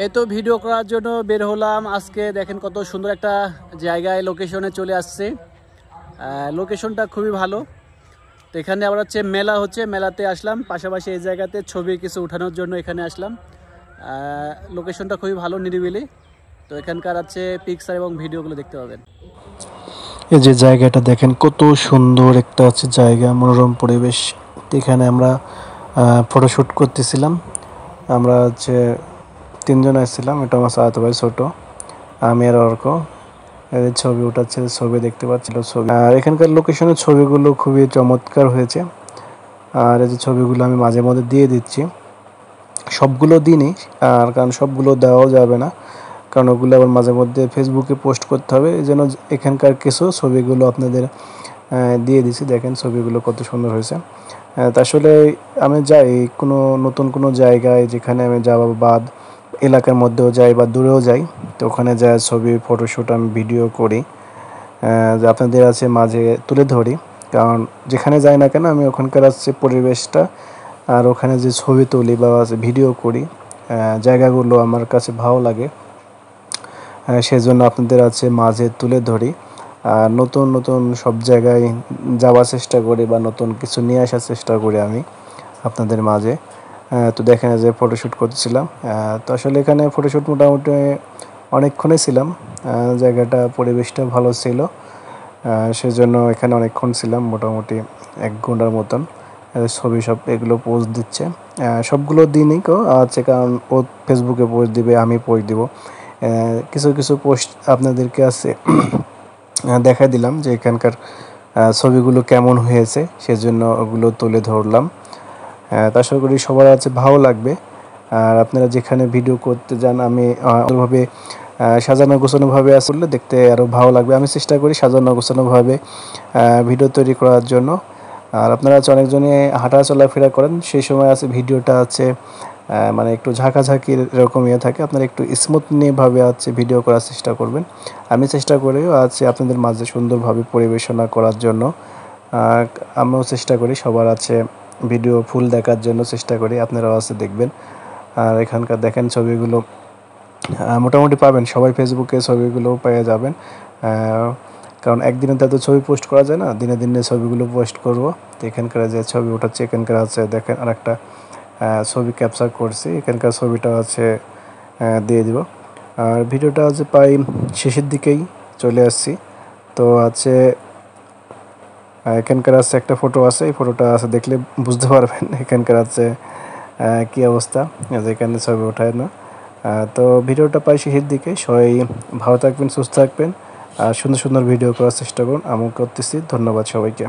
এই তো ভিডিও করার জন্য বের হলাম। আজকে দেখেন কত সুন্দর একটা জায়গায় লোকেশনে চলে আসছে। লোকেশনটা খুবই ভালো। তো এখানে আবার হচ্ছে মেলা হচ্ছে, মেলাতে আসলাম, পাশাপাশি এই জায়গাতে ছবি কিছু উঠানোর জন্য এখানে আসলাম। লোকেশনটা খুবই ভালো, নিরিবিলি। তো এখানকার হচ্ছে পিকচার এবং ভিডিওগুলো দেখতে পাবেন। এই যে জায়গাটা দেখেন কত সুন্দর একটা হচ্ছে জায়গা, মনোরম পরিবেশ। এখানে আমরা ফটোশ্যুট করতেছিলাম। আমরা হচ্ছে তিনজন আসছিলাম, এটা আমার সাথে ভাই ছোট, আমি আর অর্ক। এদের ছবি উঠাচ্ছে, ছবি দেখতে পাচ্ছিল ছবি। আর এখানকার লোকেশনের ছবিগুলো খুবই চমৎকার হয়েছে। আর এই যে ছবিগুলো আমি মাঝে মধ্যে দিয়ে দিচ্ছি, সবগুলো দিনই। আর কারণ সবগুলো দেওয়াও যাবে না, কারণ ওগুলো আবার মাঝে মধ্যে ফেসবুকে পোস্ট করতে হবে। এই জন্য এখানকার কিছু ছবিগুলো আপনাদের দিয়ে দিছি। দেখেন ছবিগুলো কত সুন্দর হয়েছে। তা আসলে আমি যাই কোনো নতুন কোনো জায়গায়, যেখানে আমি যাওয়া বাদ এলাকার মধ্যেও যাই বা দূরেও যাই, তো ওখানে যায় ছবি ফটোশ্যুট আমি ভিডিও করি, যে আপনাদের আছে মাঝে তুলে ধরি। কারণ যেখানে যাই না কেন আমি ওখানকার আছে পরিবেশটা আর ওখানে যে ছবি তুলি বা ভিডিও করি, জায়গাগুলো আমার কাছে ভালো লাগে। সেজন্য আপনাদের আছে মাঝে তুলে ধরি। আর নতুন নতুন সব জায়গায় যাওয়ার চেষ্টা করি বা নতুন কিছু নিয়ে আসার চেষ্টা করি আমি আপনাদের মাঝে। তো দেখেন যে ফটোশ্যুট করতেছিলাম। তো আসলে এখানে ফটোশ্যুট মোটামুটি অনেকক্ষণই ছিলাম। জায়গাটা পরিবেশটা ভালো ছিল, সেজন্য এখানে অনেকক্ষণ ছিলাম, মোটামুটি 1 ঘন্টার মতন। ছবি সব এগুলো পোস্ট দিচ্ছে, সবগুলো দিনই আছে, কারণ ও ফেসবুকে পোস্ট দিবে, আমি পোস্ট দিব। কিছু কিছু পোস্ট আপনাদেরকে আছে দেখাই দিলাম যে এখানকার ছবিগুলো কেমন হয়েছে, সেজন্য ওগুলো তুলে ধরলাম। তা আশা করি সবার আছে ভালো লাগবে। আর আপনারা যেখানে ভিডিও করতে যান, আমি ভাবে সাজানো গোছানোভাবে আসলে দেখতে আরও ভালো লাগবে। আমি চেষ্টা করি সাজানো গোছানোভাবে ভিডিও তৈরি করার জন্য। আর আপনারা আছে অনেকজনে হাঁটা চলাফেরা করেন, সেই সময় আছে ভিডিওটা আছে মানে একটু ঝাঁকাঝাঁকির এরকম ইয়ে থাকে। আপনারা একটু স্মুথলিভাবে আছে ভিডিও করার চেষ্টা করবেন। আমি চেষ্টা করি আছে আপনাদের মাঝে সুন্দরভাবে পরিবেশনা করার জন্য। আমিও চেষ্টা করি সবার আছে ভিডিও ফুল দেখার জন্য চেষ্টা করি, আপনারাও আছে দেখবেন। আর এখানকার দেখেন ছবিগুলো মোটামুটি পাবেন, সবাই ফেসবুকে ছবিগুলো পেয়ে যাবেন। কারণ একদিনে তো এত ছবি পোস্ট করা যায় না, দিনে দিনে ছবিগুলো পোস্ট করব। তো এখানকার যে ছবি ওঠাচ্ছে, এখানকার আছে দেখেন আর একটা ছবি ক্যাপচার করছি, এখানকার ছবিটা আছে দিয়ে দিব। আর ভিডিওটা আছে প্রায় শেষের দিকেই চলে আসছি। তো আছে এখানকার আছে একটা ফটো আছে, এই ফটোটা আছে দেখলে বুঝতে পারবেন এখানকার আছে কী অবস্থা, এখানে ছবি ওঠায় না। তো ভিডিওটা প্রায় শেষের দিকে, সবাই ভালো থাকবেন, সুস্থ থাকবেন, আর সুন্দর সুন্দর ভিডিও করার চেষ্টা করুন। আমি করতেছি। ধন্যবাদ সবাইকে।